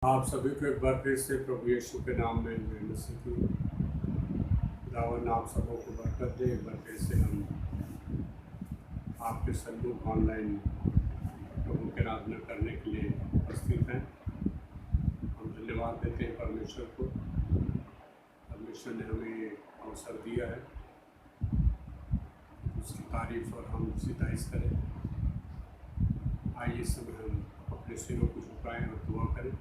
आप सभी को एक बार फिर से प्रभु यीशु के नाम में मैं मसीह की खुदावन आप सबों को बरकत दे। एक बार फिर से हम आपके सन्मुख ऑनलाइन प्रभु की आराधना करने के लिए उपस्थित हैं। हम धन्यवाद देते हैं परमेश्वर को। परमेश्वर ने हमें अवसर दिया है, उसकी तारीफ और हम सिताइश करें। आइए इस समय हम अपने सिरों को झुकाएं और दुआ करें।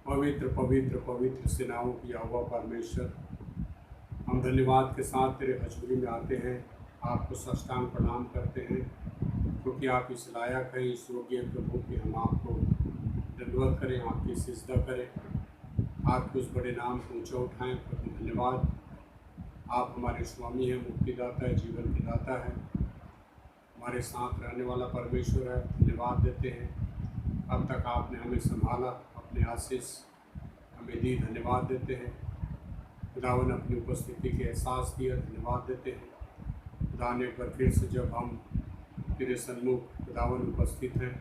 पवित्र पवित्र पवित्र सेनाओं की यहोवा परमेश्वर, हम धन्यवाद के साथ तेरे हजूरी में आते हैं, आपको साष्टांग प्रणाम करते हैं, क्योंकि आप इस लायक हैं, इस योग्य प्रभु कि हम आपको दंडवत करें, आपकी सिजदा करें, आपके उस बड़े नाम को ऊँचा उठाएँ। प्रभु धन्यवाद, आप हमारे स्वामी हैं, मुक्तिदाता है, जीवन के दाता है, हमारे साथ रहने वाला परमेश्वर है। धन्यवाद देते हैं, अब तक आपने हमें संभाला, अपने आशीष हमें दी। धन्यवाद देते हैं खुदावन, अपनी उपस्थिति के एहसास दिया। धन्यवाद देते हैं खुदा ने एक बार फिर से जब हम तेरे सन्मुख खुदावन उपस्थित हैं,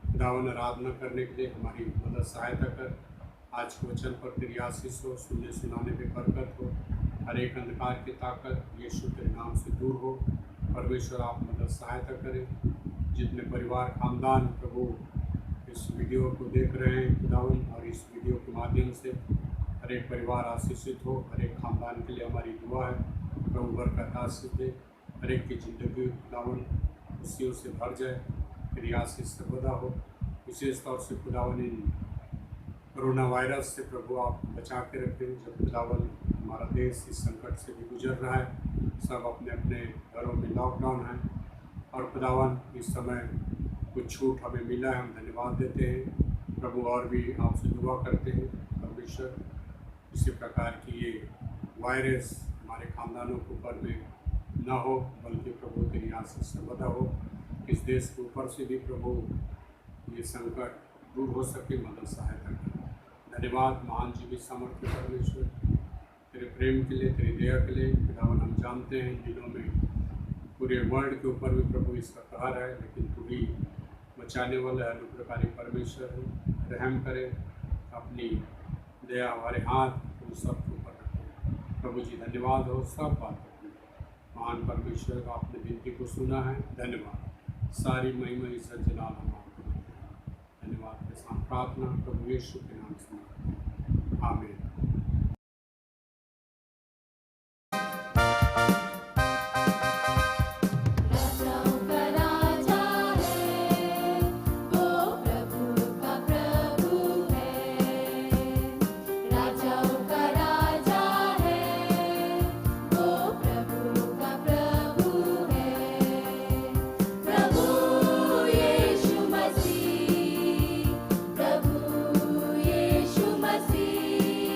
खुदावन आराधना करने के लिए हमारी मदद सहायता कर। आज के वचन पर तेरी आशीष हो, सुनने सुनाने में बरकत हो, हर एक अंधकार की ताकत यीशु के नाम से दूर हो। परमेश्वर आप मदद सहायता करें। जितने परिवार खानदान प्रभु इस वीडियो को देख रहे हैं खुदावन, और इस वीडियो के माध्यम से हर एक परिवार आशीषित हो, हर एक खानदान के लिए हमारी दुआ है। प्रभु बरकत आशीष दे, हर एक की ज़िंदगी खुदावन खुशियों से भर जाए, तेरी आशीष से बदा हो। विशेष तौर से खुदावन इन कोरोना वायरस से प्रभु आप बचा के रखें। जब खुदावन हमारा देश इस संकट से भी गुजर रहा है, सब अपने अपने घरों में लॉकडाउन है, और खुदावन इस समय कुछ छूट हमें मिला है, हम धन्यवाद देते हैं प्रभु। और भी आपसे दुआ करते हैं परमेश्वर, इसी प्रकार की ये वायरस हमारे खानदानों के ऊपर में न हो, बल्कि प्रभु तेरी आशीष से बदा हो। इस देश के ऊपर से भी प्रभु ये संकट दूर हो सके, मदद सहायता करें। धन्यवाद महान जीवित सामर्थ्य परमेश्वर, तेरे प्रेम के लिए, तेरी दया के लिए। खुदावन हम जानते हैं इन दिनों में पूरे वर्ल्ड के ऊपर भी प्रभु इसका कहर है, लेकिन तू ही बचाने वाला है, अनुग्रहकारी परमेश्वर है। रहम करे, अपनी दया हमारे हाथ उन सब के ऊपर रखें। प्रभु जी धन्यवाद हो सब बातों में। महान परमेश्वर आपने विनती को सुना है, धन्यवाद। सारी महिमा इज्जत जलाल हम आपको देते हैं। धन्यवाद के साथ प्रार्थना प्रभु यीशु के नाम से, आमीन। प्रभु यीशु मसीह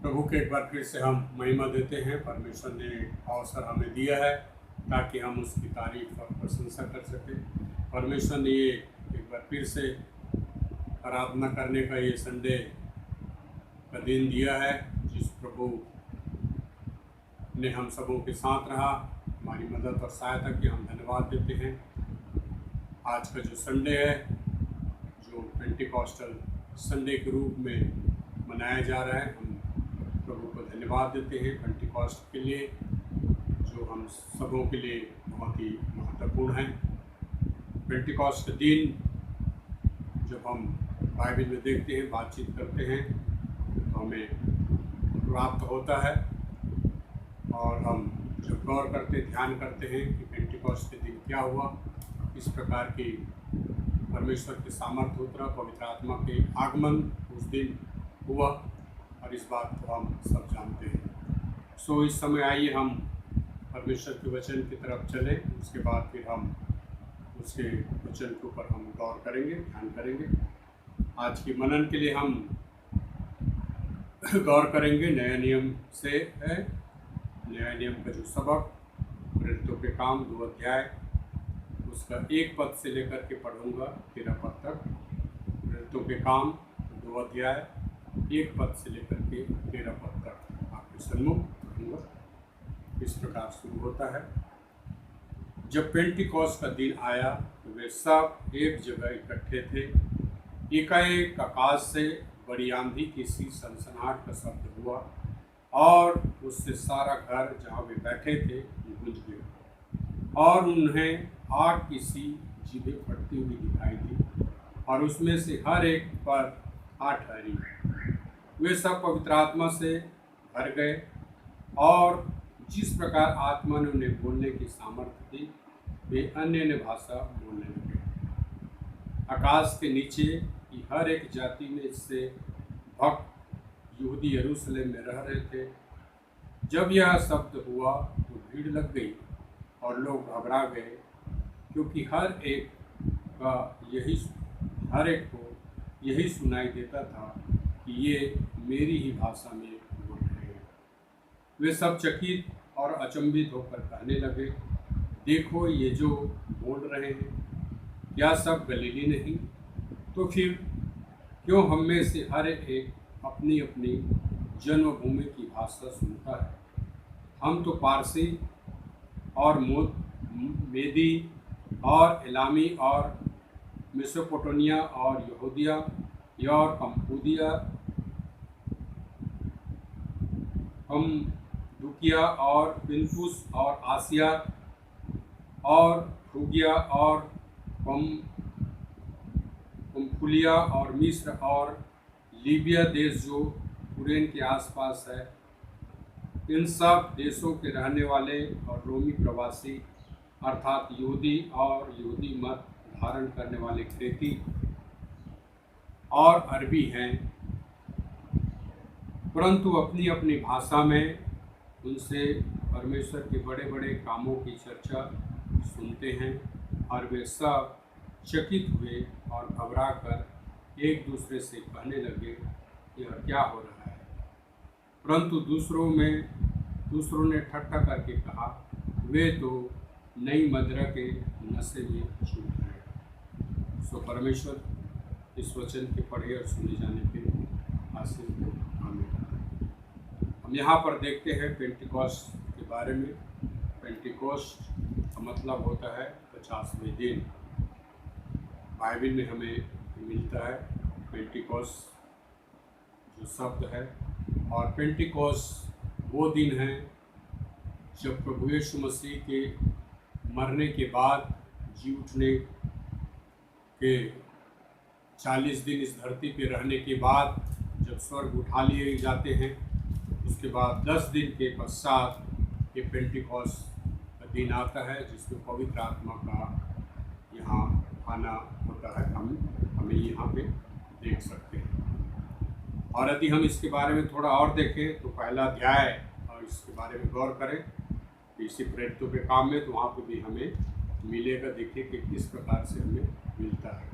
प्रभु के एक बार फिर से हम महिमा देते हैं। परमेश्वर ने अवसर हमें दिया है ताकि हम उसकी तारीफ और प्रशंसा कर सकें। परमेश्वर ने ये एक बार फिर से आराधना करने का ये संडे का दिन दिया है, जिस प्रभु ने हम सबों के साथ रहा, हमारी मदद और सहायता की। हम धन्यवाद देते हैं। आज का जो संडे है, जो पेंटिकॉस्टल संडे के रूप में मनाया जा रहा है, हम प्रभु को धन्यवाद देते हैं पेंटिकॉस्ट के लिए, जो हम सबों के लिए बहुत ही महत्वपूर्ण है। पेंटिकॉस्ट का दिन जब हम बाइबल में देखते हैं, बातचीत करते हैं, तो हमें प्राप्त होता है और हम जब गौर करते, ध्यान करते हैं कि पेंटिकॉस्ट के दिन क्या हुआ, किस प्रकार की परमेश्वर के सामर्थ्य उतरा, पवित्र आत्मा के आगमन उस दिन हुआ, और इस बात को हम सब जानते हैं। सो इस समय आइए हम परमेश्वर के वचन की तरफ चलें। उसके बाद फिर हम उसके वचन के ऊपर हम गौर करेंगे, ध्यान करेंगे। आज की मनन के लिए हम गौर करेंगे नया नियम से है। नया नियम का जो सबक प्रेरितों के काम 2 अध्याय, उसका 1 पद से लेकर के पढ़ूंगा 13 पद तक। प्रेरितों के काम 2 अध्याय 1 पद से लेकर के 13 पद तक आपके सम्मुख पढ़ूंगा। इस प्रकार शुरू होता है। जब पेंटिकॉस्ट का दिन आया तो वे सब एक जगह इकट्ठे थे। एकाएक आकाश से बड़ी आंधी की सी सनसनाहट का शब्द हुआ और उससे सारा घर जहाँ वे बैठे थे गूंज गया, और उन्हें आग की सी जीभें फटती हुई दिखाई दी, और उसमें से हर एक पर आग ठहरी। वे सब पवित्र आत्मा से भर गए और जिस प्रकार आत्मा ने उन्हें बोलने की सामर्थ्य दी, वे अन्य भाषा बोलने लगे। आकाश के नीचे की हर एक जाति में इससे भक्त यहूदी यरूशलेम में रह रहे थे। जब यह शब्द हुआ तो भीड़ लग गई और लोग घबरा गए, क्योंकि हर एक को यही सुनाई देता था कि ये मेरी ही भाषा में बोल रहे हैं। वे सब चकित और अचंभित होकर कहने लगे, देखो ये जो बोल रहे हैं, क्या सब गलीली नहीं? तो फिर क्यों हम में से हर एक अपनी अपनी जन्मभूमि की भाषा सुनता है? हम तो पारसी और मेदी और एलामी और मेसोपोटामिया और यहूदिया और कम्पुदिया, दुकिया और पिनपुस और आसिया और फ्रूगिया और पम्फुलिया और मिस्र और लीबिया देश जो कुरेन के आसपास है, इन सब देशों के रहने वाले और रोमी प्रवासी अर्थात यहूदी और यहूदी मत धारण करने वाले क्रेती और अरबी हैं, परंतु अपनी अपनी भाषा में उनसे परमेश्वर के बड़े बड़े कामों की चर्चा सुनते हैं, और वे सब चकित हुए और घबरा कर एक दूसरे से कहने लगे, यह क्या हो रहा है? परंतु दूसरों ने ठट्ठा करके कहा, वे तो नई मदिरा के नशे में छूट गए। सो परमेश्वर इस वचन के पढ़े और सुने जाने के आशीष को आमीन। हम यहाँ पर देखते हैं पेंटिकॉस्ट के बारे में। पेंटिकॉस्ट का मतलब होता है 50वें दिन। बाइबल में हमें मिलता है पेंटिकॉस्ट जो शब्द है, और पेंटिकॉस्ट वो दिन है जब प्रभु यीशु मसीह के मरने के बाद जी उठने के 40 दिन इस धरती पे रहने के बाद जब स्वर्ग उठा लिए जाते हैं, उसके बाद 10 दिन के पश्चात ये पेंटिकॉस्ट का दिन आता है, जिसमें पवित्र आत्मा का यहाँ आना होता है। हमें यहाँ पे देख सकते हैं। और यदि हम इसके बारे में थोड़ा और देखें तो पहला अध्याय और इसके बारे में गौर करें इसी प्रेरितों के काम में, तो वहाँ पे भी हमें मिलेगा। देखिए कि किस प्रकार से हमें मिलता है।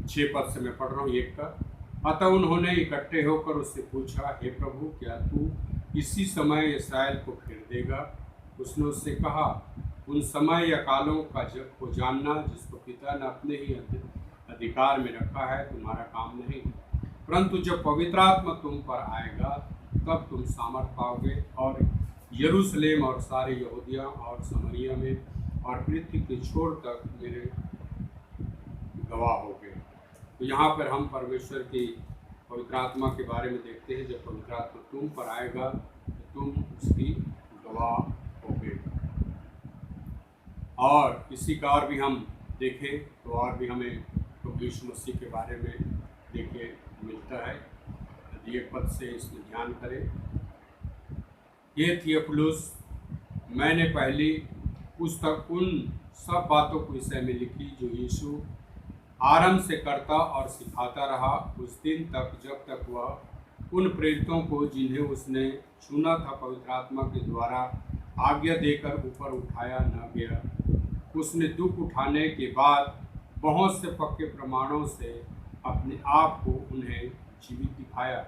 6 पद से मैं पढ़ रहा हूँ 1 का। अतः उन्होंने इकट्ठे होकर उससे पूछा, हे प्रभु, क्या तू इसी समय इस्राएल को फेर देगा? उसने उससे कहा, उन समय या कालों को जानना जिसको पिता ने अपने ही अधिकार में रखा है तुम्हारा काम नहीं, परंतु जब पवित्र आत्मा तुम पर आएगा तब तुम सामर्थ पाओगे और यरूशलेम और सारे यहूदिया और समरिया में और पृथ्वी के छोर तक मेरे गवाह होगे। तो यहाँ पर हम परमेश्वर की पवित्र आत्मा के बारे में देखते हैं। जब पवित्र आत्मा तुम पर आएगा तो तुम उसकी गवाह होगे। और इसी का और भी हम देखें तो और भी हमें प्रभु यीशु मसीह के बारे में देखे मिलता है। यदि एक पद से इसमें ध्यान करें, ये थियोफिलुस, मैंने पहली पुस्तक उन सब बातों के विषय में लिखी जो यीशु आरंभ से करता और सिखाता रहा, उस दिन तक जब तक वह उन प्रेरितों को जिन्हें उसने चुना था पवित्र आत्मा के द्वारा आज्ञा देकर ऊपर उठाया न गया। उसने दुख उठाने के बाद बहुत से पक्के प्रमाणों से अपने आप को उन्हें जीवित दिखाया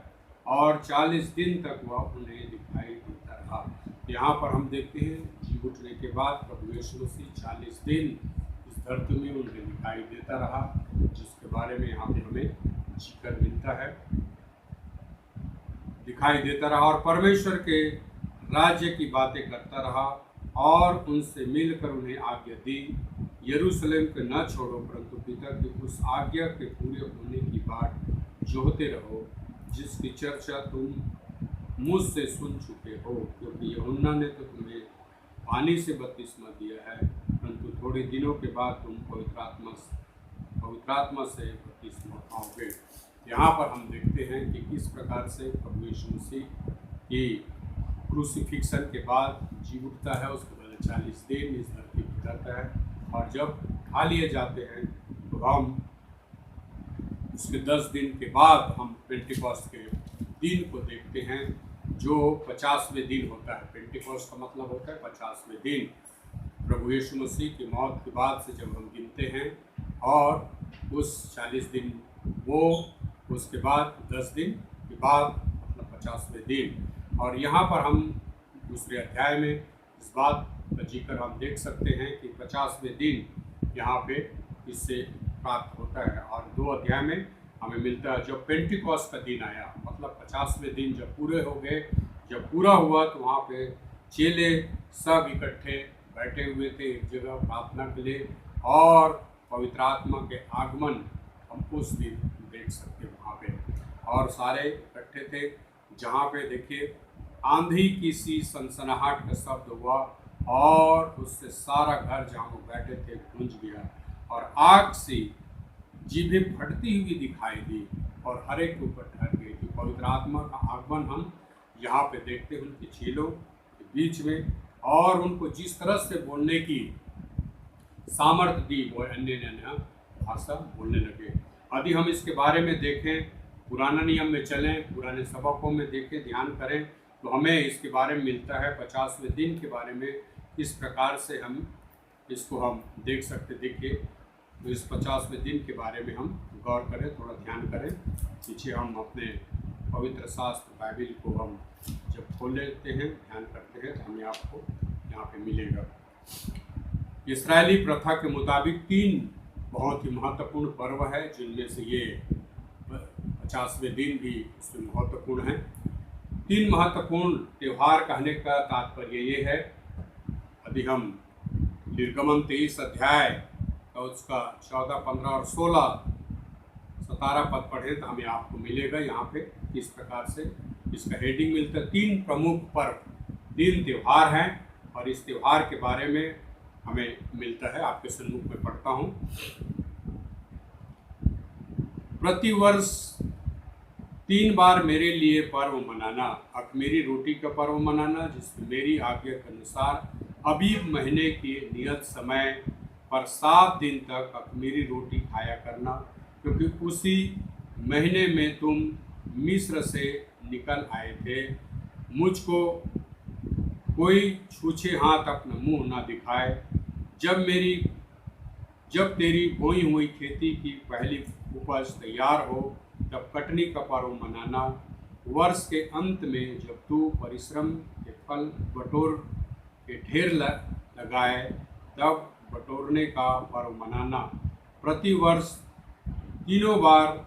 और 40 दिन तक वह उन्हें दिखाई देता रहा। यहाँ पर हम देखते हैं जी उठने के बाद प्रभु यीशु मसीह 40 दिन इस धरती में उन्हें दिखाई देता रहा, जिसके बारे में यहाँ पे हमें जिक्र मिलता है। दिखाई देता रहा और परमेश्वर के राज्य की बातें करता रहा और उनसे मिलकर उन्हें आज्ञा दी, यरूशलेम को न छोड़ो परंतु पिता की उस आज्ञा के पूरे होने की बाट जोहते रहो जिसकी चर्चा तुम मुझसे सुन चुके हो, क्योंकि यूहन्ना ने तो तुम्हें पानी से बपतिस्मा दिया है, परंतु थोड़े दिनों के बाद तुम पवित्र आत्मा से बपतिस्मा पाओगे। यहाँ पर हम देखते हैं कि किस प्रकार से प्रभु यीशु मसीह की क्रूसिफिक्शन के बाद जी उठता है। उसके बाद 40 दिन इस धरती पर रहता है और जब खा लिए जाते हैं तो हम उसके 10 दिन के बाद हम पेंटिकॉस्ट के दिन को देखते हैं, जो 50वें दिन होता है। पेंटिकॉस्ट का मतलब होता है 50वें दिन। प्रभु यीशु मसीह की मौत के बाद से जब हम गिनते हैं और उस 40 दिन वो उसके बाद 10 दिन के बाद मतलब 50वें दिन। और यहाँ पर हम दूसरे अध्याय में इस बात का जिक्र हम देख सकते हैं कि 50वें दिन यहाँ पे इससे प्राप्त होता है। और 2 अध्याय में हमें मिलता है जब पेंटिकॉस्ट का दिन आया, मतलब 50वें दिन जब पूरे हो गए, जब पूरा हुआ तो वहाँ पे चेले सब इकट्ठे बैठे हुए थे एक जगह प्रार्थना के लिए और पवित्र आत्मा के आगमन हम उस दिन देख सकते हैं वहाँ पे। और सारे इकट्ठे थे, जहाँ पे देखिए आंधी की सी सनसनाहट का शब्द हुआ और उससे सारा घर जहाँ वो बैठे थे गूंज गया और आग से जीभें फटती हुई दिखाई दी और हर एक के ऊपर ठहर गई। तो पवित्र आत्मा का आगमन हम यहाँ पे देखते हैं उनके चेलों के बीच में, और उनको जिस तरह से बोलने की सामर्थ्य दी वो अन्य भाषा बोलने लगे। यदि हम इसके बारे में देखें, पुराना नियम में चलें, पुराने सबकों में देखें, ध्यान करें तो हमें इसके बारे में मिलता है 50वें दिन के बारे में किस प्रकार से हम इसको हम देख सकते। देखिए तो इस 50वें दिन के बारे में हम गौर करें, थोड़ा ध्यान करें। पीछे हम अपने पवित्र शास्त्र बाइबिल को हम जब खोल लेते हैं, ध्यान करते हैं तो हमें आपको यहाँ पे मिलेगा। इस्राएली प्रथा के मुताबिक 3 बहुत ही महत्वपूर्ण पर्व है, जिनमें से ये 50वें दिन भी उसमें महत्वपूर्ण है। 3 महत्वपूर्ण त्यौहार कहने का तात्पर्य ये है, यदि हम निर्गमन 23 अध्याय का उसका 14, 15 और 16, 17 पद पढ़ें तो हमें आपको मिलेगा यहाँ पे किस प्रकार से इसका हेडिंग मिलता है। 3 प्रमुख पर्व, 3 त्यौहार हैं और इस त्यौहार के बारे में हमें मिलता है। आपके सम्मुख में पढ़ता हूँ। प्रतिवर्ष 3 बार मेरे लिए पर्व मनाना, अख़मीरी रोटी का पर्व मनाना जिसमें मेरी आज्ञा के अनुसार अबीब महीने के नियत समय पर 7 दिन तक अख़मीरी रोटी खाया करना, क्योंकि उसी महीने में तुम मिस्र से निकल आए थे। मुझको कोई छूछे हाथ अपना मुंह ना दिखाए। जब तेरी बोई हुई खेती की पहली उपज तैयार हो तब कटनी का पर्व मनाना, वर्ष के अंत में जब तू परिश्रम के फल बटोर के ढेर लगाए तब बटोरने का पर्व मनाना, प्रति वर्ष 3 बार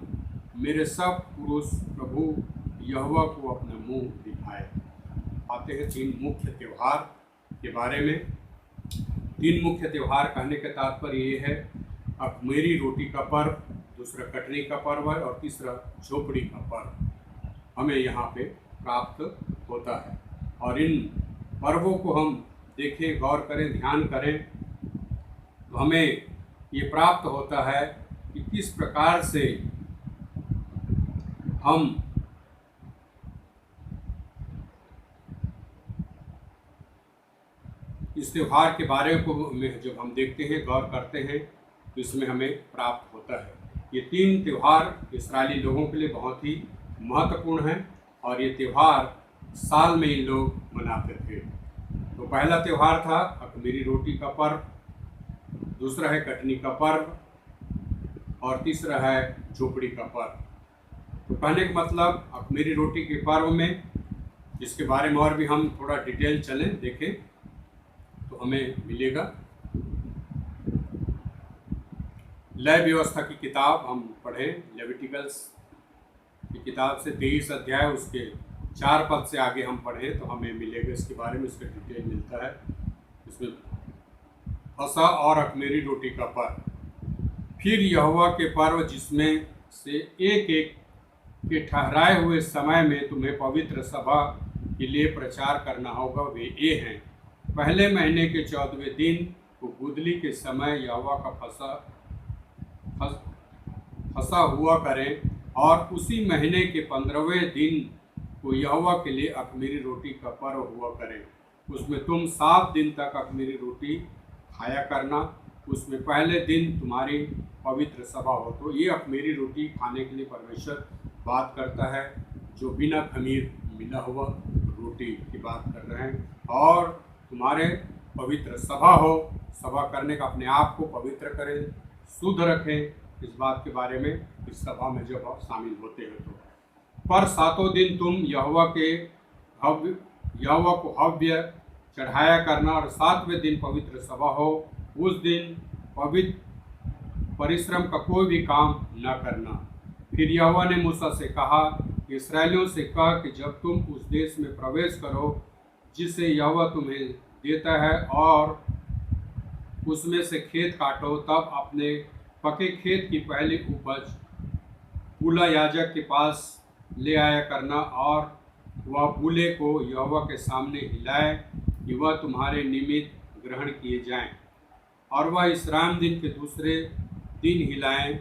मेरे सब पुरुष प्रभु यहोवा को अपना मुंह दिखाए। आते हैं 3 मुख्य त्यौहार के बारे में। 3 मुख्य त्यौहार कहने का तात्पर्य ये है, अख़मीरी रोटी का पर्व, दूसरा कटनी का पर्व है और तीसरा झोपड़ी का पर्व हमें यहाँ पे प्राप्त होता है। और इन पर्वों को हम देखें, गौर करें, ध्यान करें तो हमें ये प्राप्त होता है कि किस प्रकार से हम इस त्यौहार के बारे में जब हम देखते हैं, गौर करते हैं तो इसमें हमें प्राप्त होता है। ये 3 त्यौहार इस्राएली लोगों के लिए बहुत ही महत्वपूर्ण हैं और ये त्यौहार साल में इन लोग मनाते थे। तो पहला त्यौहार था अख़मीरी रोटी का पर्व, दूसरा है कटनी का पर्व और तीसरा है झोपड़ी का पर्व। तो कहने का मतलब अख़मीरी रोटी के पर्व में, इसके बारे में और भी हम थोड़ा डिटेल चलें देखें तो हमें मिलेगा। लय व्यवस्था की किताब हम पढ़ें, लेविटिकल्स की किताब से 23 अध्याय उसके 4 पद से आगे हम पढ़ें तो हमें मिलेगा इसके बारे में, इसका डिटेल मिलता है। इसमें फसह और अख़मीरी रोटी का पर्व, फिर यहोवा के पर्व जिसमें से एक एक के ठहराए हुए समय में तुम्हें पवित्र सभा के लिए प्रचार करना होगा, वे ये हैं। पहले महीने के 14वें दिन को गुदली के समय यहोवा का फसह हुआ करें और उसी महीने के 15वें दिन को यहोवा के लिए अख़मीरी रोटी का पर्व हुआ करें। उसमें तुम 7 दिन तक अख़मीरी रोटी खाया करना, उसमें पहले दिन तुम्हारी पवित्र सभा हो। तो ये अख़मीरी रोटी खाने के लिए परमेश्वर बात करता है, जो बिना खमीर मिला हुआ रोटी की बात कर रहे हैं। और तुम्हारे पवित्र सभा हो, सभा करने का अपने आप को पवित्र करें, शुद्ध रखें, इस बात के बारे में इस सभा में जब आप शामिल होते हैं तो। पर 7 दिन तुम यहोवा को हव्य चढ़ाया करना और 7वें दिन पवित्र सभा हो। उस दिन पवित्र परिश्रम का कोई भी काम न करना। फिर यहोवा ने मूसा से कहा, इस्राएलियों से कह कि जब तुम उस देश में प्रवेश करो जिसे यहोवा तुम्हें देता है और उसमें से खेत काटो, तब अपने पके खेत की पहली उपज पूला याजक के पास ले आया करना और वह पूले को यहोवा के सामने हिलाए कि वह तुम्हारे निमित्त ग्रहण किए जाएं। और वह विश्राम दिन के दूसरे दिन हिलाएं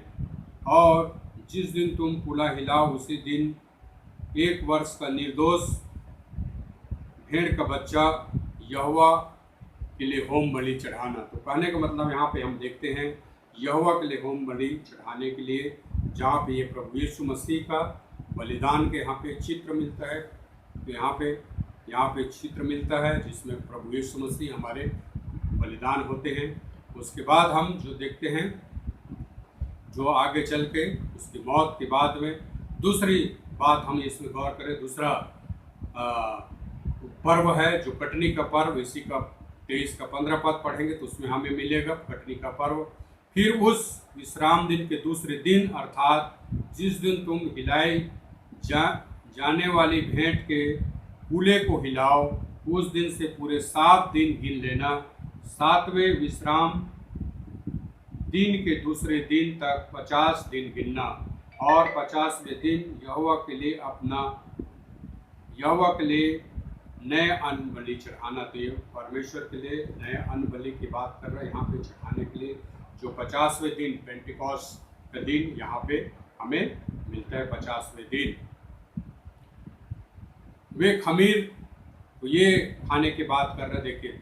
और जिस दिन तुम पूला हिलाओ उसी दिन 1 वर्ष का निर्दोष भेड़ का बच्चा यहोवा के लिए होम बलि चढ़ाना। तो कहने का मतलब यहाँ पे हम देखते हैं यहोवा के लिए होम बलि चढ़ाने के लिए, जहाँ पे ये प्रभु यीशु मसीह का बलिदान के यहाँ पे चित्र मिलता है। तो यहाँ पे चित्र मिलता है जिसमें प्रभु यीशु मसीह हमारे बलिदान होते हैं। उसके बाद हम जो देखते हैं, जो आगे चल के उसकी मौत के बाद में दूसरी बात हम इसमें गौर करें, दूसरा पर्व है जो कटनी का पर्व। इसी का 23 का 15 पद पढ़ेंगे तो उसमें हमें मिलेगा कटनी का पर्व। फिर उस विश्राम दिन के दूसरे दिन अर्थात जिस दिन तुम हिलाई जाने वाली भेंट के पूले को हिलाओ, उस दिन से पूरे 7 दिन गिन लेना। 7वें विश्राम दिन के दूसरे दिन तक 50 दिन गिनना और 50वें दिन यहोवा के लिए नए अन्न बलि चढ़ाना। तो ये परमेश्वर के लिए नए अन्न बलि की बात कर रहे हैं यहाँ पे चढ़ाने के लिए, जो 50वें दिन पेंटिकॉस्ट का दिन यहाँ पे हमें मिलता है। 50वें दिन वे खमीर, तो ये खाने की बात कर रहे। देखिए,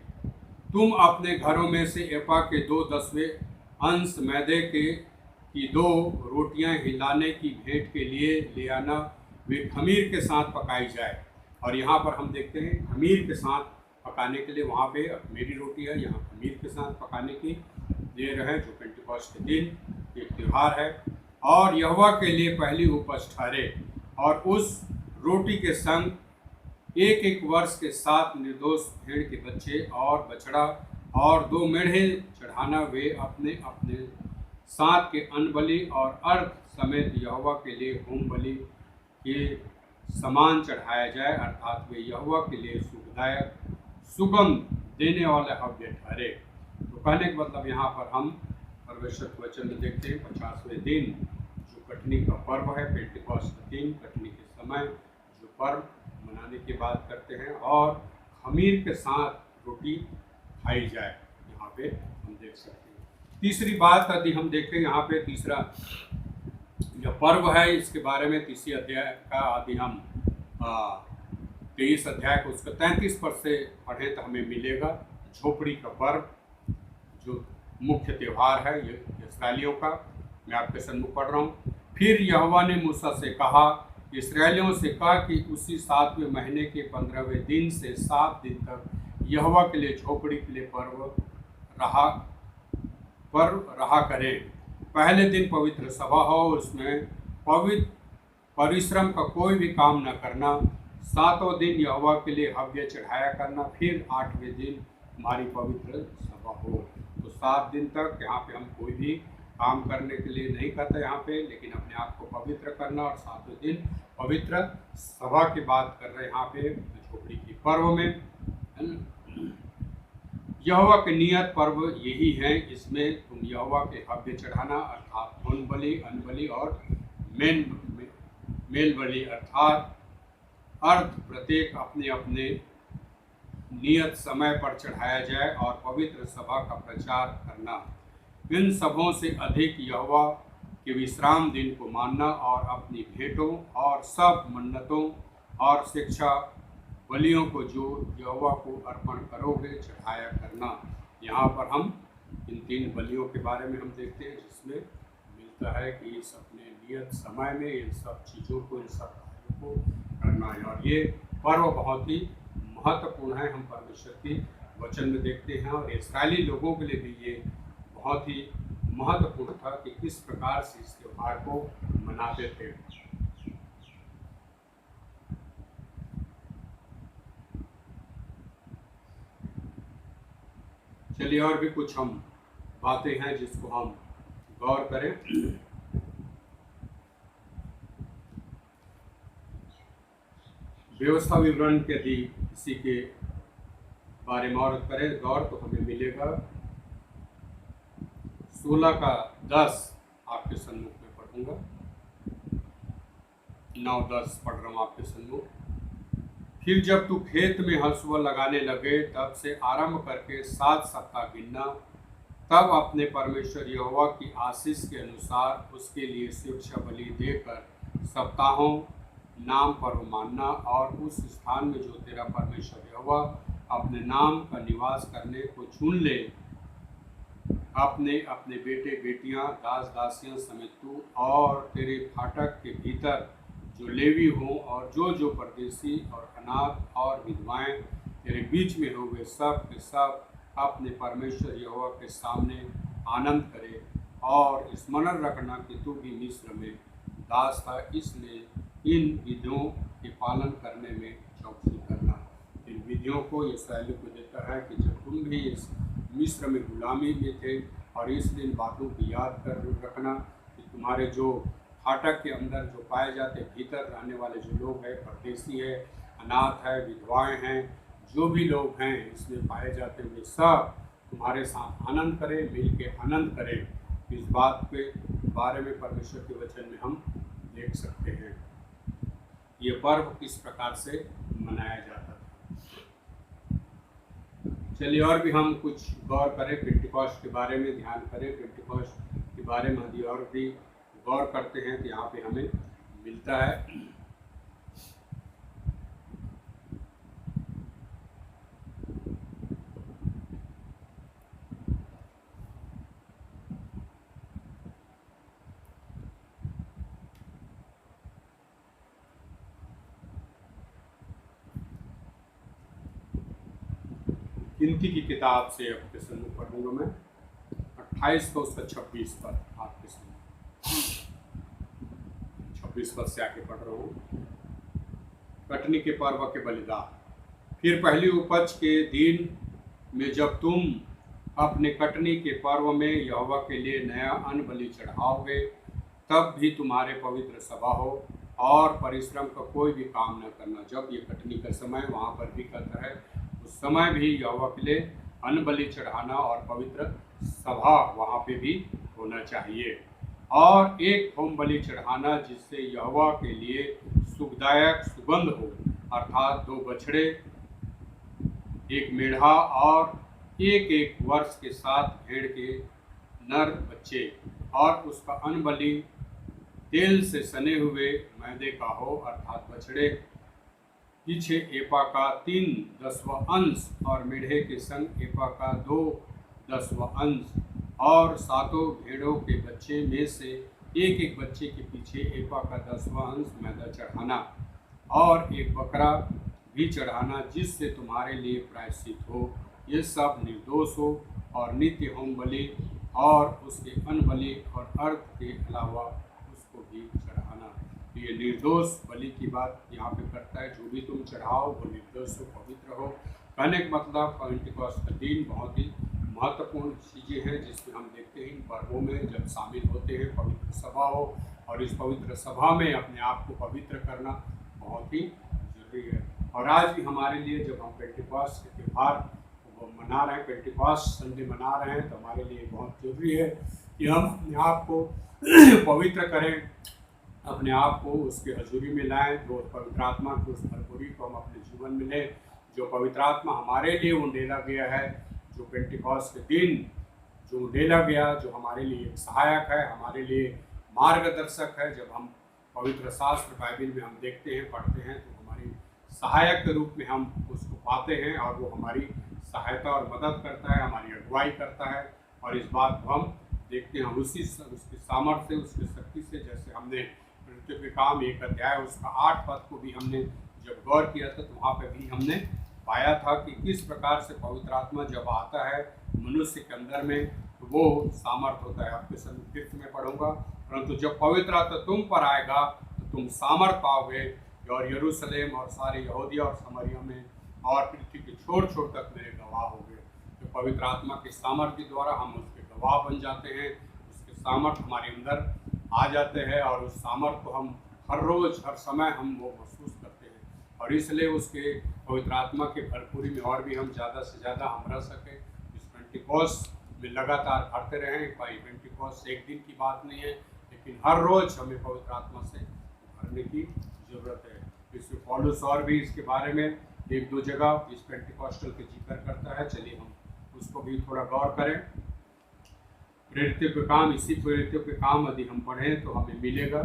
तुम अपने घरों में से एपा के 2/10 अंश मैदे की 2 रोटियां हिलाने की भेंट के लिए ले आना, वे खमीर के साथ पकाई जाए। और यहाँ पर हम देखते हैं खमीर के साथ पकाने के लिए, वहाँ पे अख़मीरी रोटी है, यहाँ खमीर के साथ पकाने की दे रहे हैं, जो पेंटिकॉस्ट के दिन एक त्यौहार है। और यहोवा के लिए पहली उपज ठहरे, और उस रोटी के संग एक एक वर्ष के 7 निर्दोष भेड़ के बच्चे और बछड़ा और 2 मेढ़े चढ़ाना। वे अपने अपने साथ के अन्न बलि और अर्घ समेत यहोवा के लिए होम बलि के समान चढ़ाया जाए, अर्थात वे यहोवा के लिए सुखदायक सुगंध देने वाले हव्य ठहरे। तो कहने का मतलब यहाँ पर हम परमेश्वर के वचन में देखते हैं 50वें दिन जो कटनी का पर्व है, पेंटिकॉस्ट का दिन, कटनी के समय जो पर्व मनाने की बात करते हैं, और खमीर के साथ रोटी खाई जाए, यहाँ पे हम देख सकते हैं। तीसरी बात यदि हम देखें यहाँ पे, तीसरा जो पर्व है इसके बारे में 3 अध्याय का यदि हम 23 अध्याय को उसका 33 पद से पढ़ें तो हमें मिलेगा झोपड़ी का पर्व, जो मुख्य त्यौहार है ये इस्राएलियों का। मैं आपके सम्मुख पढ़ रहा हूँ। फिर यहोवा ने मूसा से कहा, इस्राएलियों से कहा कि उसी 7वें महीने के 15वें दिन से 7 दिन तक यहोवा के लिए झोपड़ी के लिए पर्व रहा करें। पहले दिन पवित्र सभा हो, उसमें पवित्र परिश्रम का कोई भी काम न करना। 7वां दिन यहोवा के लिए हव्य चढ़ाया करना। फिर 8वें दिन हमारी पवित्र सभा हो। तो 7 दिन तक यहाँ पे हम कोई भी काम करने के लिए नहीं करते यहाँ पे, लेकिन अपने आप को पवित्र करना। और 7वें दिन पवित्र सभा की बात कर रहे हैं यहाँ पे झोपड़ी की पर्व में। यहोवा के नियत पर्व यही है, इसमें तुम यहोवा के हव्य चढ़ाना अर्थात होम बलि, अन्न बलि और मेल बलि अर्थात अर्थ प्रत्येक अपने अपने नियत समय पर चढ़ाया जाए, और पवित्र सभा का प्रचार करना। इन सबों से अधिक यहोवा के विश्राम दिन को मानना, और अपनी भेंटों और सब मन्नतों और शिक्षा बलियों को जो यहोवा को अर्पण करोगे चढ़ाया करना। यहाँ पर हम इन 3 बलियों के बारे में हम देखते हैं, जिसमें मिलता है कि इस अपने नियत समय में इन सब चीज़ों को, इन सब कार्यों को करना है। और ये पर्व बहुत ही महत्वपूर्ण है, हम परमेश्वर की वचन में देखते हैं। और इस्राएली लोगों के लिए भी ये बहुत ही महत्वपूर्ण था कि किस प्रकार से इस त्यौहार को मनाते थे। चलिए और भी कुछ हम बातें हैं जिसको हम गौर करें। व्यवस्था विवरण के यदि इसी के बारे में और करें गौर तो हमें मिलेगा 16:10 आपके सम्मुख में पढ़ूंगा, 9-10 पढ़ रहा हूँ आपके सम्मुख। फिर जब तू खेत में हंसुआ लगाने लगे तब से आरंभ करके 7 सप्ताह गिनना, तब अपने परमेश्वर यहोवा की आशीष के अनुसार उसके लिए शिक्षा बलि देकर सप्ताहों नाम पर्व मानना। और उस स्थान में जो तेरा परमेश्वर यहोवा अपने नाम का निवास करने को चुन ले, अपने अपने बेटे बेटियां, दास दासियां समेत तू और तेरे फाटक के भीतर जो लेवी हों, और जो परदेसी और अनाथ और विधवाएं तेरे बीच में हो, वे सब के सब अपने परमेश्वर यहोवा के सामने आनंद करे। और स्मरण रखना कि तू भी मिस्र में दास था, इसलिए इन विधियों के पालन करने में चौकसी करना। इन विधियों को इस्राएलियों को देता है कि जब तुम भी इस मिस्र में गुलामी में थे, और इसलिए इन बातों की याद कर रखना कि तुम्हारे जो फाटक के अंदर जो पाए जाते भीतर रहने वाले जो लोग हैं, परदेसी है, अनाथ है, विधवाएं हैं, जो भी लोग हैं इसमें पाए जाते वे सब तुम्हारे साथ आनंद करें, मिल के आनंद करें। इस बात के बारे में परमेश्वर के वचन में हम देख सकते हैं ये पर्व किस प्रकार से मनाया जाता था। चलिए और भी हम कुछ गौर करें, पेंटिकॉस्ट के बारे में ध्यान करें। पेंटिकॉस्ट के बारे में यदि और भी गौर करते हैं तो यहाँ पे हमें मिलता है गिनती की किताब से आपके सम्मुख पढ़ूंगा मैं 28 का उसका 26 पर आपके सम्मुख। 24 पद से आगे पढ़ रहा हूँ। कटनी के पर्व के बलिदान। फिर पहली उपज के दिन में जब तुम अपने कटनी के पर्व में यहोवा के लिए नया अन्न बलि चढ़ाओगे, तब भी तुम्हारे पवित्र सभा हो और परिश्रम का कोई भी काम न करना। जब ये कटनी का समय वहाँ पर भी कहता है, उस समय भी यहोवा के लिए अन्न बलि चढ़ाना और पवित्र सभा वहाँ पे भी होना चाहिए। और एक होम बलि चढ़ाना जिससे यहोवा के लिए सुखदायक सुगंध हो, अर्थात 2 बछड़े, 1 मेढ़ा और 1 वर्ष के 7 भेड़ के नर बच्चे, और उसका अन्न बलि तेल से सने हुए मैदे का हो, अर्थात बछड़े पीछे एपा का 3/10वां अंश और मेढ़े के संग एपा का 2/10वां अंश, और 7 भेड़ों के बच्चे में से एक बच्चे के पीछे एपा का 10वां अंश मैदा चढ़ाना, और 1 बकरा भी चढ़ाना जिससे तुम्हारे लिए प्रायश्चित हो। ये सब निर्दोष हो और नित्य होम बलि और उसके अन्न बलि और अर्घ के अलावा उसको भी चढ़ाना। तो ये निर्दोष बलि की बात यहाँ पे करता है, जो भी तुम चढ़ाओ वो निर्दोष हो, पवित्र हो। कहने का मतलब पेंटिकॉस्ट का दिन बहुत ही महत्वपूर्ण चीज़ें हैं जिसमें हम देखते हैं इन पर्वों में जब शामिल होते हैं पवित्र सभा हो, और इस पवित्र सभा में अपने आप को पवित्र करना बहुत ही जरूरी है। और आज भी हमारे लिए जब हम पेंटिकॉस्ट के त्यौहार मना रहे हैं, पेंटिकॉस्ट संडे मना रहे हैं, तो हमारे लिए बहुत जरूरी है कि हम अपने आप को पवित्र करें, अपने आप को उसके हजूरी में लाएं, तो पवित्र आत्मा की उस भरपूरी को हम अपने जीवन में लें जो पवित्र आत्मा हमारे लिए उंडेला गया है, जो पेंटिकॉस्ट के दिन जो उंडेला गया, जो हमारे लिए एक सहायक है, हमारे लिए मार्गदर्शक है। जब हम पवित्र शास्त्र बाइबल में हम देखते हैं, पढ़ते हैं, तो हमारी सहायक के रूप में हम उसको पाते हैं, और वो हमारी सहायता और मदद करता है, हमारी अगुवाई करता है। और इस बात को हम देखते हैं उसकी सामर्थ्य, उसकी शक्ति से। जैसे हमने नृत्य के काम 1 अध्याय उसका 8 पद को भी हमने जब गौर किया था, तो वहाँ पे भी हमने पाया था कि किस प्रकार से पवित्र आत्मा जब आता है मनुष्य के अंदर में, तो वो सामर्थ होता है। आपके संस्कृत में पढ़ूंगा, परंतु जब पवित्र आत्मा तुम पर आएगा तो तुम सामर्थ पाओगे, और यरूशलेम और सारे यहूदिया और समरिया में और पृथ्वी के छोर छोर तक मेरे गवाह हो गए। तो पवित्र आत्मा के सामर्थ्य द्वारा हम उसके गवाह बन जाते हैं, उसके सामर्थ्य हमारे अंदर आ जाते हैं, और उस सामर्थ्य को हम हर रोज़ हर समय हम वो महसूस करते हैं। और इसलिए उसके पवित्र आत्मा के भरपूरी में और भी हम ज़्यादा से ज़्यादा हम रह सकें। इस पेंटिकॉस्ट में लगातार भरते रहें। भाई पेंटिकॉस्ट एक दिन की बात नहीं है, लेकिन हर रोज़ हमें पवित्र आत्मा से भरने की ज़रूरत है। इसमें पौलुस और भी इसके बारे में 1-2 जगह इस पेंटिकॉस्टल के जिक्र करता है। चलिए हम उसको भी थोड़ा गौर करें। प्रेरितों के काम, इसी प्रेरितों के काम यदि हम पढ़ें तो हमें मिलेगा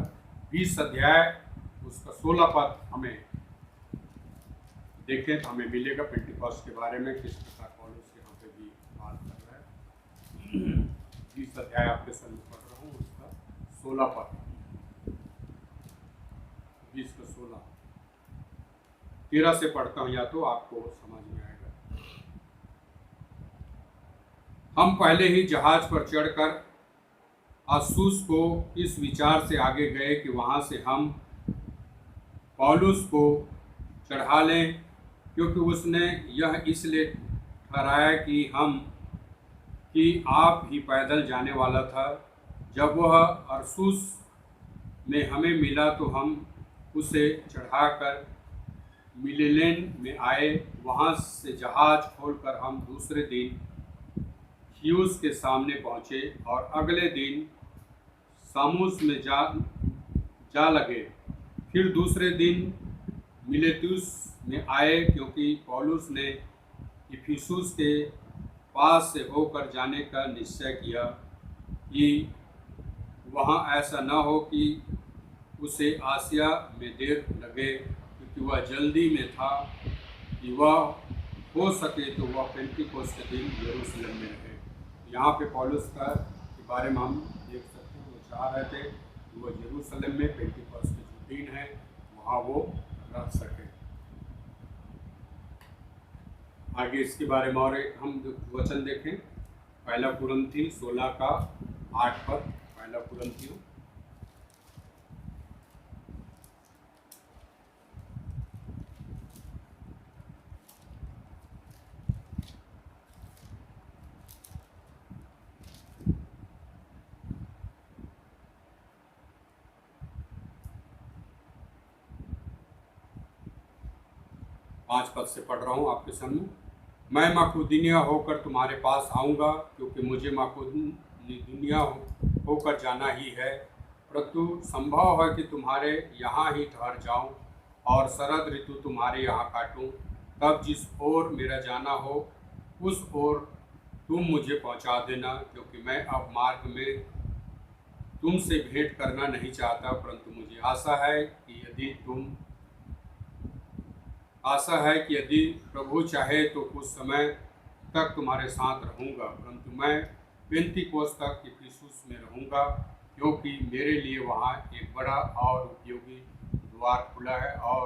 20 अध्याय उसका 16 पद हमें देखें तो हमें मिलेगा पेंटिकॉस्ट के बारे में किस प्रकार पौलुस यहाँ पे भी बात कर रहा है। 20 अध्याय आपके सामने पढ़ रहा हूँ, उसका 16 पद, 20 का 16, 13 से पढ़ता हूँ या तो आपको समझ में आएगा। हम पहले ही जहाज पर चढ़कर अस्सूस को इस विचार से आगे गए कि वहाँ से हम पौलुस को चढ़ा लें, क्योंकि उसने यह इसलिए ठहराया कि आप ही पैदल जाने वाला था। जब वह अस्सूस में हमें मिला तो हम उसे चढ़ाकर मिलेन में आए। वहाँ से जहाज खोलकर हम दूसरे दिन खियुस के सामने पहुँचे और अगले दिन सामुस में जा लगे। फिर दूसरे दिन मिलेतुस में आए, क्योंकि पौलुस ने इफिसुस के पास से होकर जाने का निश्चय किया कि वहाँ ऐसा न हो कि उसे आसिया में देर लगे, क्योंकि वह जल्दी में था कि वह हो सके तो वह पेंटिकोस्ट के दिन यरूशलेम में रहे। यहाँ पे पौलुस का के बारे में हम देख सकते हैं, वो चाह रहे थे कि वो यरूशलेम में पेंटिकोस्ट के जो दिन है वहाँ वो रह सके। आगे इसके बारे में और एक हम वचन देखें, 1 कुरिन्थियों 16 का 8 पद। 1 कुरिन्थियों 5 पद से पढ़ रहा हूँ आपके सामने। मैं मकदूनिया होकर तुम्हारे पास आऊँगा, क्योंकि मुझे मकदूनिया होकर जाना ही है, परंतु संभव है कि तुम्हारे यहाँ ही ठहर जाऊँ और शरद ऋतु तुम्हारे यहाँ काटूँ। तब जिस ओर मेरा जाना हो उस ओर तुम मुझे पहुँचा देना, क्योंकि मैं अब मार्ग में तुमसे भेंट करना नहीं चाहता, परंतु मुझे आशा है कि यदि प्रभु चाहे तो कुछ समय तक तुम्हारे साथ रहूँगा, परंतु मैं पेंतीकोस्त तक इफिसुस में रहूँगा, क्योंकि मेरे लिए वहाँ एक बड़ा और उपयोगी द्वार खुला है और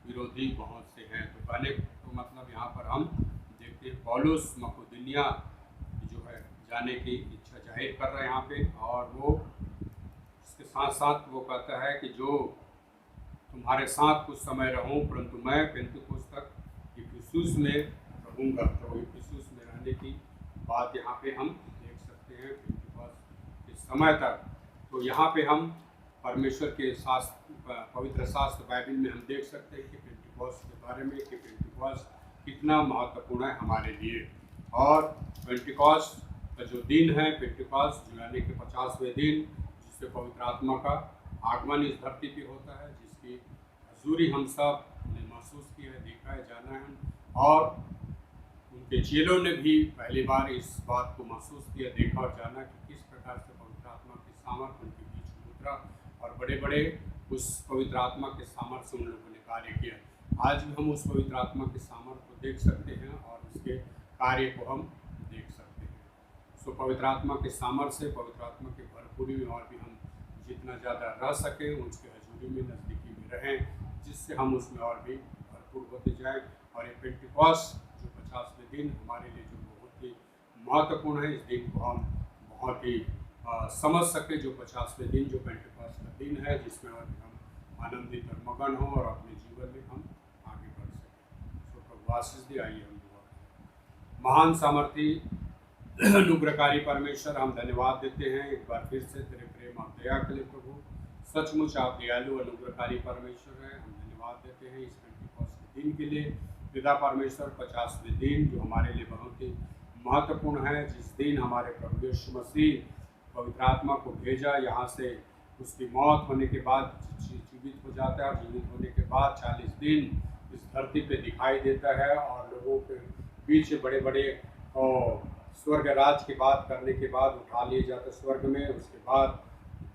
विरोधी बहुत से हैं। तो कहने तो मतलब यहाँ पर हम देखते हैं पौलुस मकदूनिया जो है जाने की इच्छा जाहिर कर रहे हैं यहाँ पे, और वो इसके साथ साथ वो कहता है कि जो तुम्हारे साथ कुछ समय रहूं, परंतु मैं पेंतीकोस्त तक इफिसुस में रहूँगा। तो इफिसुस में रहने की बात यहाँ पे हम देख सकते हैं पेंतीकोस्त के समय तक। तो यहाँ पे हम परमेश्वर के शास्त्र पवित्र शास्त्र बाइबल में हम देख सकते हैं कि पेंतीकोस्त के बारे में कि पेंतीकोस्त कितना महत्वपूर्ण है हमारे लिए। और पेंतीकोस्त का जो दिन है, पेंतीकोस्त जो यानी कि 50वें दिन, जिससे पवित्र आत्मा का आगमन इस धरती पे होता है, जिसकी हजूरी हम सब ने महसूस किया है, देखा है, जाना है। और उनके चेलों ने भी पहली बार इस बात को महसूस किया, देखा और जाना कि किस प्रकार से पवित्र आत्मा की सामर्थ उनके बीच में उतरा और बड़े बड़े उस पवित्र आत्मा के सामर्थ से उन लोगों ने कार्य किया। आज भी हम उस पवित्र आत्मा के सामर्थ को देख सकते हैं और उसके कार्य को हम देख सकते हैं। सो पवित्र आत्मा के सामर्थ से, पवित्र आत्मा की भरपूरी में और भी हम जितना ज़्यादा रह सकें, उसके हजूरी में, नज़दीकी में रहें, जिससे हम उसमें और भी भरपूर होते जाएं। और ये पेंतीकोस्त जो 50वें दिन हमारे लिए जो बहुत ही महत्वपूर्ण है, इस दिन को हम बहुत ही समझ सकें। जो 50वें दिन जो पेंतीकोस्त का दिन है, जिसमें और भी हम आनंदित और मगन हों और अपने जीवन में हम आगे बढ़ सकें। सो प्रभु आशीष दे। आइए हम दुआ करें। महान सामर्थी अनुग्रहकारी परमेश्वर, हम धन्यवाद देते हैं एक बार फिर से तेरे प्रेम और दया के लिए। प्रभु सचमुच आप दयालु अनुग्रहकारी परमेश्वर हैं। हम धन्यवाद देते हैं इस पेंतीकोस्त के दिन के लिए। पिता परमेश्वर, 50वें दिन जो हमारे लिए बहुत ही महत्वपूर्ण है, जिस दिन हमारे प्रभु यीशु मसीह पवित्र आत्मा को भेजा, यहाँ से उसकी मौत होने के बाद जीवित हो जाता है और जीवित होने के बाद 40 दिन इस धरती पे दिखाई देता है और लोगों के बीच बड़े बड़े स्वर्ग राज की बात करने के बाद उठा लिए जाते स्वर्ग में। उसके बाद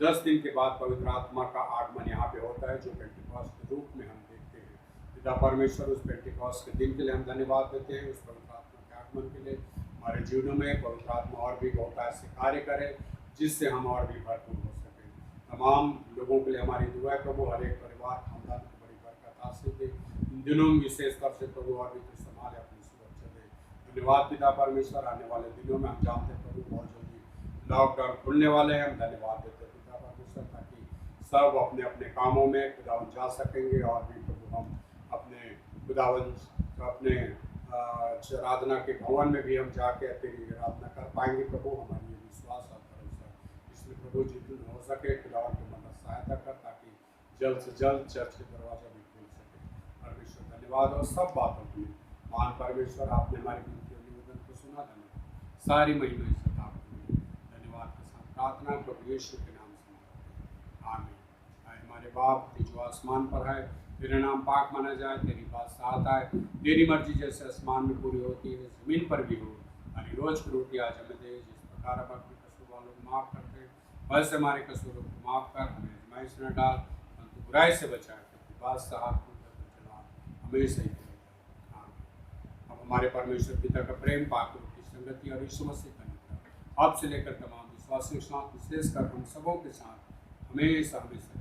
10 दिन के बाद पवित्र आत्मा का आगमन यहाँ पे होता है, जो पेंतीकोस्त के रूप में हम देखते हैं। पिता परमेश्वर, उस पेंतीकोस्त के दिन के लिए हम धन्यवाद देते हैं, उस पवित्र आत्मा के आगमन के लिए। हमारे जीवनों में पवित्र आत्मा और भी बहुत ऐसे कार्य करे जिससे हम और भी भरपूर हो सकें। तमाम लोगों के लिए हमारी दुआ है प्रभु, हर एक परिवार खानदान को बड़ी बरकत हासिल दे। इन दिनों में विशेष तौर से प्रभु और भी तो संभाले, अपनी सुरक्षा दे। धन्यवाद पिता परमेश्वर। आने वाले दिनों में हम जानते हैं प्रभु बहुत जल्दी लॉकडाउन खुलने वाले हैं। हम धन्यवाद देते हैं पिता परमेश्वर, ताकि सब अपने अपने कामों में खुदावन जा सकेंगे और भी प्रभु हम अपने खुदावन अपने आराधना के भवन में भी हम जाके तेरी आराधना कर पाएंगे। प्रभु हमारी ये विश्वास और भरोसा इसमें प्रभु जितना हो सके खुदावन की मदद सहायता कर, ताकि जल्द से जल्द चर्च के दरवाजा भी खुल सके। परमेश्वर धन्यवाद और सब बातों के लिए महान परमेश्वर, आपने हमारी विनती और निवेदन को सुना। धन्यवाद, सारी महिमा इज्जत आपको मिले। धन्यवाद के साथ प्रार्थना प्रभु यीशु के नाम से आमीन। आए हमारे बाप जो आसमान पर है, तेरा नाम पाक माना जाए, तेरी बात साथ आए, तेरी मर्जी जैसे आसमान में पूरी होती है ज़मीन पर भी हो। हमारी रोज़ की रोटी आज हमें दे, जिस प्रकार हम अपने कसूर वालों को माफ़ करते हैं, वैसे हमारे कसूरों को माफ़ कर, हमें आजमाइश न डाल, परंतु बुराई से बचाए, क्योंकि बात से हाथ चला हमेशा ही करेगा। अब हमारे परमेश्वर पिता का प्रेम, पाक रूप की संगति और यीशु मसीह का अनुग्रह अब से लेकर तमाम विश्वासियों के साथ, विशेषकर हम सबों के साथ हमेशा हमेशा